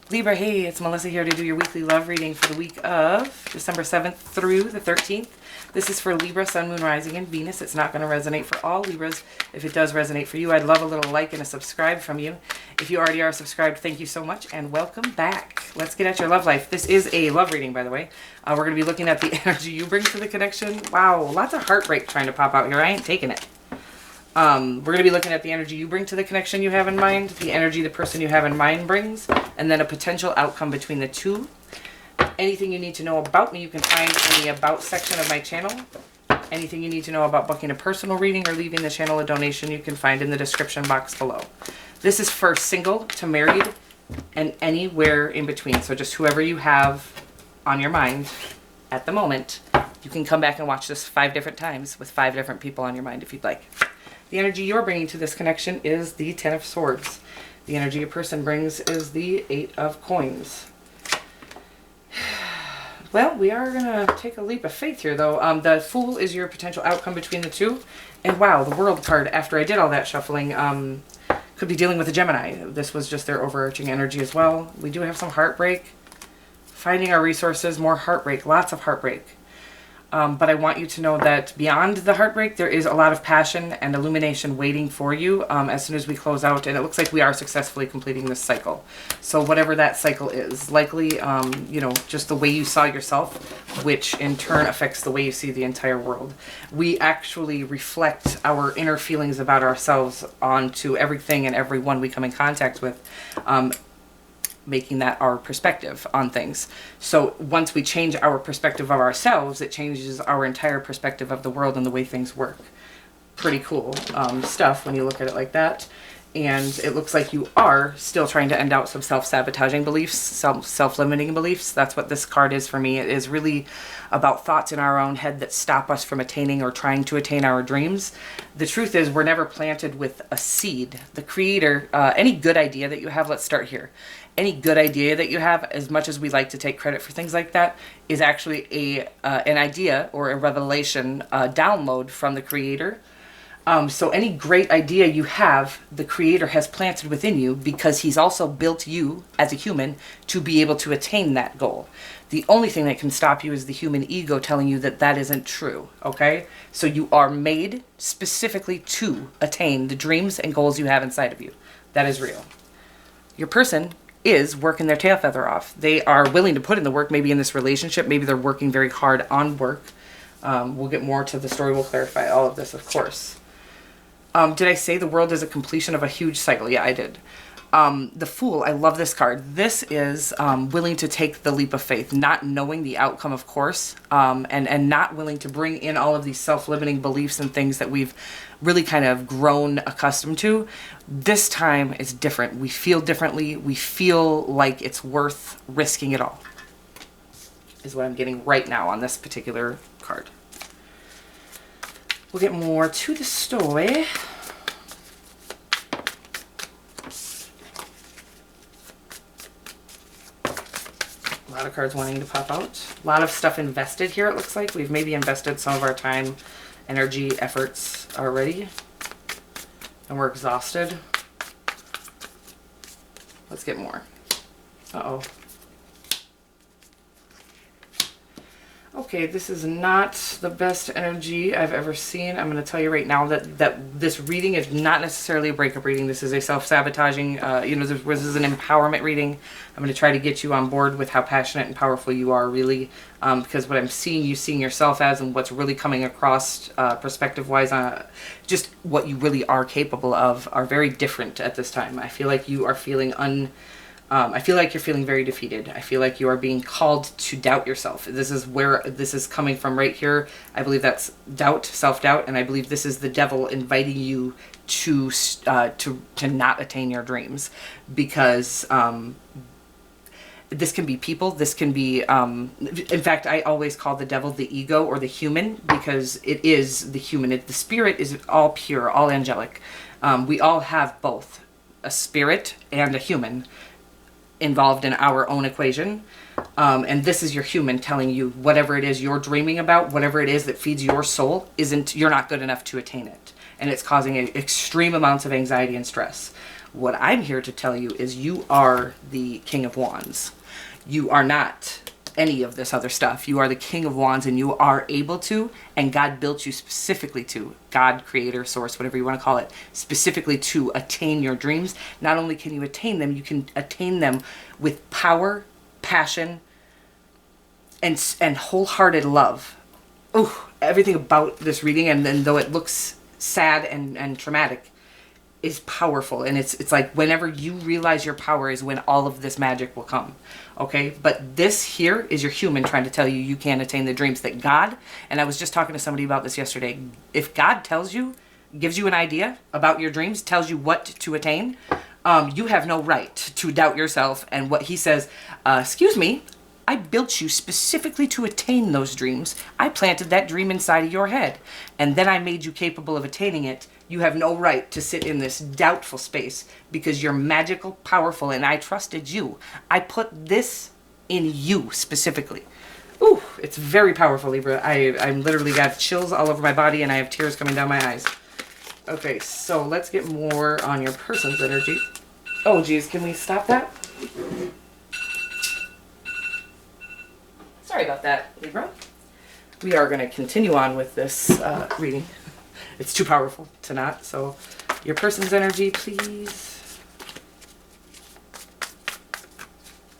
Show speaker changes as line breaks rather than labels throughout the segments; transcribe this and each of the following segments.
Libra, hey, it's Melissa here to do your weekly love reading for the week of December 7th through the 13th. This is for Libra, Sun, Moon, Rising, and Venus. It's not going to resonate for all Libras. If it does resonate for you, I'd love a little like and a subscribe from you. If you already are subscribed, thank you so much, and welcome back. Let's get at your love life. This is a love reading, by the way. We're going to be looking at the energy you bring to the connection. Wow, lots of heartbreak trying to pop out here. I ain't taking it. We're going to be looking at the energy you bring to the connection you have in mind, the energy the person you have in mind brings, and then a potential outcome between the two. Anything you need to know about me, you can find in the About section of my channel. Anything you need to know about booking a personal reading or leaving the channel a donation, you can find in the description box below. This is for single to married and anywhere in between. So just whoever you have on your mind at the moment, you can come back and watch this 5 different times with 5 different people on your mind if you'd like. The energy you're bringing to this connection is the 10 of Swords. The energy a person brings is the 8 of Coins. Well, we are going to take a leap of faith here, though. The Fool is your potential outcome between the two. And wow, the World card, after I did all that shuffling, could be dealing with a Gemini. This was just their overarching energy as well. We do have some heartbreak. Finding our resources, more heartbreak, lots of heartbreak. But I want you to know that beyond the heartbreak, there is a lot of passion and illumination waiting for you as soon as we close out. And it looks like we are successfully completing this cycle. So whatever that cycle is, likely, you know, just the way you saw yourself, which in turn affects the way you see the entire world. We actually reflect our inner feelings about ourselves onto everything and everyone we come in contact with. Making that our perspective on things. So once we change our perspective of ourselves, it changes our entire perspective of the world and the way things work. Pretty cool stuff when you look at it like that. And it looks like you are still trying to end out some self-sabotaging beliefs, self-limiting beliefs. That's what this card is for me. It is really about thoughts in our own head that stop us from attaining or trying to attain our dreams. The truth is we're never planted with a seed. The Creator, any good idea that you have, let's start here. Any good idea that you have, as much as we like to take credit for things like that, is actually an idea or a revelation, download from the Creator. So any great idea you have, the Creator has planted within you because He's also built you as a human to be able to attain that goal. The only thing that can stop you is the human ego telling you that that isn't true, okay? So you are made specifically to attain the dreams and goals you have inside of you. That is real. Your person is working their tail feather off. They are willing to put in the work, maybe in this relationship. Maybe they're working very hard on work. We'll get more to the story. We'll clarify all of this, of course. Did I say the world is a completion of a huge cycle? Yeah, I did. The Fool, I love this card. This is willing to take the leap of faith, not knowing the outcome, of course, and not willing to bring in all of these self-limiting beliefs and things that we've really kind of grown accustomed to. This time it's different. We feel differently. We feel like it's worth risking it all, is what I'm getting right now on this particular card. We'll get more to the story. A lot of cards wanting to pop out. A lot of stuff invested here, it looks like. We've maybe invested some of our time, energy, efforts already. And we're exhausted. Let's get more. Uh-oh. Okay, this is not the best energy I've ever seen. I'm going to tell you right now that this reading is not necessarily a breakup reading. This is a self-sabotaging, you know, this is an empowerment reading. I'm going to try to get you on board with how passionate and powerful you are, really, because what I'm seeing you seeing yourself as and what's really coming across perspective-wise on just what you really are capable of are very different at this time. I feel like you are feeling I feel like you're feeling very defeated. I feel like you are being called to doubt yourself. This is where this is coming from right here. I believe that's doubt, self-doubt, and I believe this is the devil inviting you to not attain your dreams, because this can be people. This can be, in fact, I always call the devil the ego or the human, because it is the human. The spirit is all pure, all angelic. We all have both a spirit and a human involved in our own equation, and this is your human telling you whatever it is you're dreaming about, whatever it is that feeds your soul, you're not good enough to attain it, and it's causing extreme amounts of anxiety and stress. What I'm here to tell you is you are the King of Wands. You are not any of this other stuff. You are the King of Wands, and you are able to, and God built you specifically to, God, creator, source, whatever you want to call it, specifically to attain your dreams. Not only can you attain them, you can attain them with power, passion, and wholehearted love. Ooh, everything about this reading, and then though it looks sad and traumatic, is powerful. And it's like whenever you realize your power is when all of this magic will come. Okay, but this here is your human trying to tell you you can't attain the dreams that God, and I was just talking to somebody about this yesterday, if God tells you, gives you an idea about your dreams, tells you what to attain, you have no right to doubt yourself and what he says. Excuse me, I built you specifically to attain those dreams. I planted that dream inside of your head, and then I made you capable of attaining it. You have no right to sit in this doubtful space because you're magical, powerful, and I trusted you. I put this in you specifically. Ooh, it's very powerful, Libra. I'm literally got chills all over my body, and I have tears coming down my eyes. Okay, so let's get more on your person's energy. Oh, geez, can we stop that? Sorry about that, Libra. We are going to continue on with this reading. It's too powerful to not. So your person's energy, please.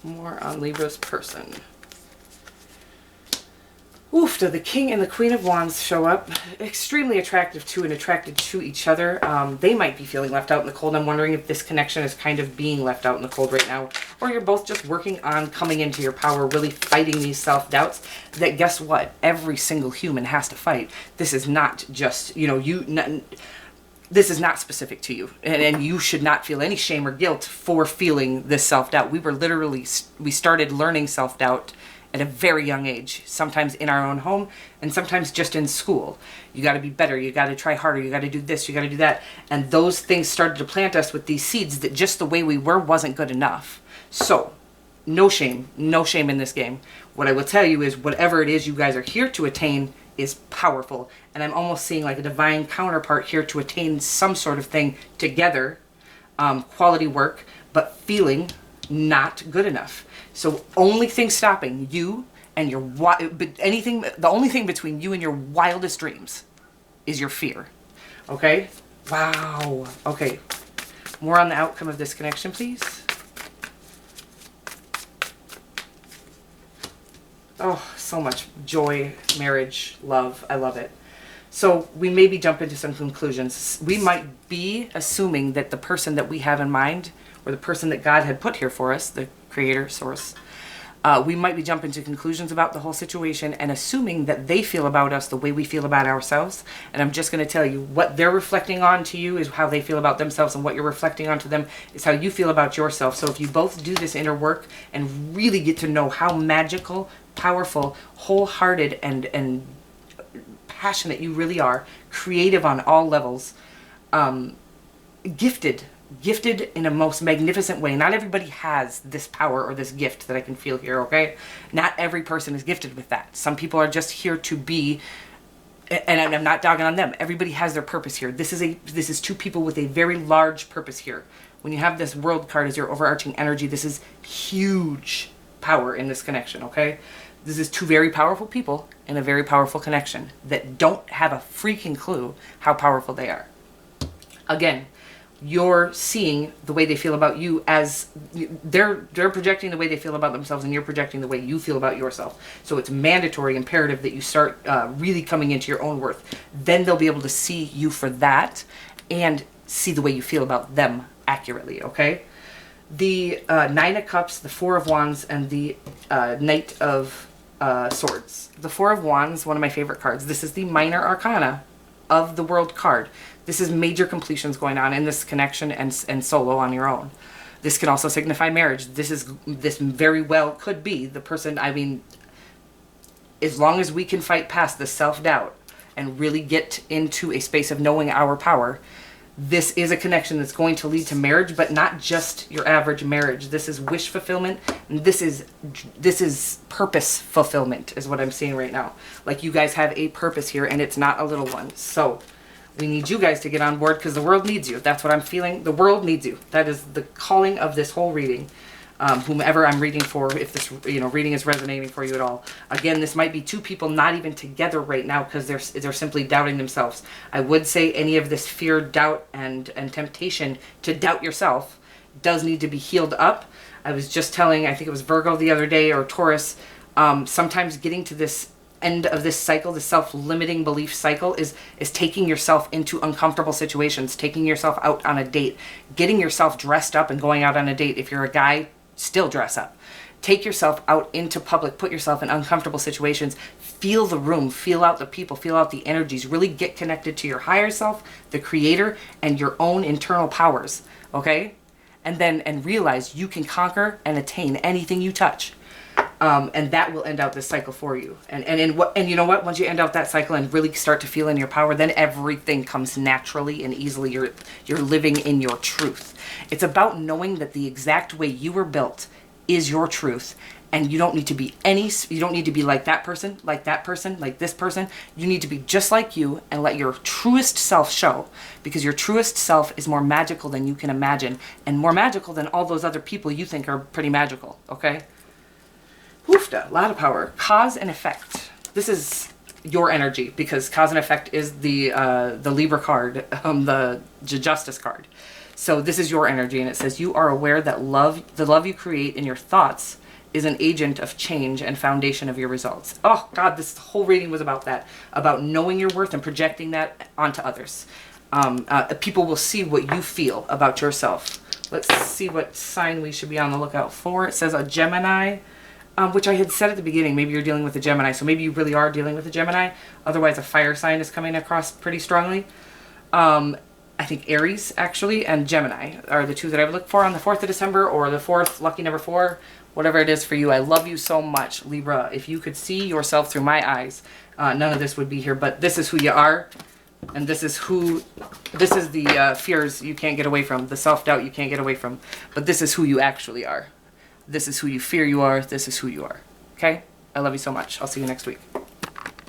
More on Libra's person. Oof, do the King and the Queen of Wands show up? Extremely attractive to and attracted to each other. They might be feeling left out in the cold. I'm wondering if this connection is kind of being left out in the cold right now. Or you're both just working on coming into your power, really fighting these self-doubts that, guess what? Every single human has to fight. This is not just, you know, this is not specific to you. And you should not feel any shame or guilt for feeling this self-doubt. We started learning self-doubt at a very young age, sometimes in our own home and sometimes just in school. You got to be better, you got to try harder, you got to do this, you got to do that. And those things started to plant us with these seeds that just the way we were wasn't good enough. So no shame in this game. What I will tell you is whatever it is you guys are here to attain is powerful. And I'm almost seeing like a divine counterpart here to attain some sort of thing together, quality work, but feeling not good enough. So only thing stopping you and your the only thing between you and your wildest dreams is your fear. Okay? Wow. Okay. More on the outcome of this connection, please. Oh, so much joy, marriage, love. I love it. So we maybe jump into some conclusions. We might be assuming that the person that we have in mind, or the person that God had put here for us, the creator, source, we might be jumping to conclusions about the whole situation and assuming that they feel about us the way we feel about ourselves. And I'm just going to tell you, what they're reflecting on to you is how they feel about themselves, and what you're reflecting on to them is how you feel about yourself. So if you both do this inner work and really get to know how magical, powerful, wholehearted, and passionate you really are, creative on all levels, gifted in a most magnificent way. Not everybody has this power or this gift that I can feel here, okay? Not every person is gifted with that. Some people are just here to be, and I'm not dogging on them. Everybody has their purpose here. This is two people with a very large purpose here. When you have this World card as your overarching energy, this is huge power in this connection, okay? This is two very powerful people in a very powerful connection that don't have a freaking clue how powerful they are. Again, you're seeing the way they feel about you as they're projecting the way they feel about themselves, and you're projecting the way you feel about yourself. So it's mandatory, imperative that you start really coming into your own worth. Then they'll be able to see you for that and see the way you feel about them accurately, okay? The Nine of Cups, the Four of Wands, and the Knight of Swords. The Four of Wands, one of my favorite cards. This is the minor arcana of the World card. This is major completions going on in this connection and solo on your own. This can also signify marriage. This very well could be the person, I mean, as long as we can fight past the self-doubt and really get into a space of knowing our power, this is a connection that's going to lead to marriage, but not just your average marriage. This is wish fulfillment, and this is purpose fulfillment is what I'm seeing right now. Like you guys have a purpose here, and it's not a little one. So We need you guys to get on board because the world needs you. That's what I'm feeling. The world needs you. That is the calling of this whole reading. Whomever I'm reading for, if this reading is resonating for you at all. Again, this might be two people not even together right now because they're simply doubting themselves. I would say any of this fear, doubt, and temptation to doubt yourself does need to be healed up. I was just telling, I think it was Virgo the other day, or Taurus, sometimes getting to this end of this cycle, the self-limiting belief cycle, is taking yourself into uncomfortable situations, taking yourself out on a date, getting yourself dressed up and going out on a date. If you're a guy, still dress up. Take yourself out into public, put yourself in uncomfortable situations, feel the room, feel out the people, feel out the energies, really get connected to your higher self, the creator, and your own internal powers, okay? And realize you can conquer and attain anything you touch. And that will end out this cycle for you. And you know what? Once you end out that cycle and really start to feel in your power, then everything comes naturally and easily. You're living in your truth. It's about knowing that the exact way you were built is your truth, and you don't need to be like that person, like this person. You need to be just like you and let your truest self show, because your truest self is more magical than you can imagine, and more magical than all those other people you think are pretty magical, okay? Woofda, a lot of power. Cause and effect. This is your energy, because cause and effect is the Libra card, the Justice card. So this is your energy, and it says you are aware that the love you create in your thoughts is an agent of change and foundation of your results. Oh God, this whole reading was about that, about knowing your worth and projecting that onto others. People will see what you feel about yourself. Let's see what sign we should be on the lookout for. It says a Gemini. Which I had said at the beginning, maybe you're dealing with a Gemini, so maybe you really are dealing with a Gemini. Otherwise, a fire sign is coming across pretty strongly. I think Aries, actually, and Gemini are the two that I would look for on the 4th of December, or the 4th, lucky number 4, whatever it is for you. I love you so much, Libra. If you could see yourself through my eyes, none of this would be here, but this is who you are, and this is the fears you can't get away from, the self-doubt you can't get away from, but this is who you actually are. This is who you fear you are. This is who you are. Okay? I love you so much. I'll see you next week.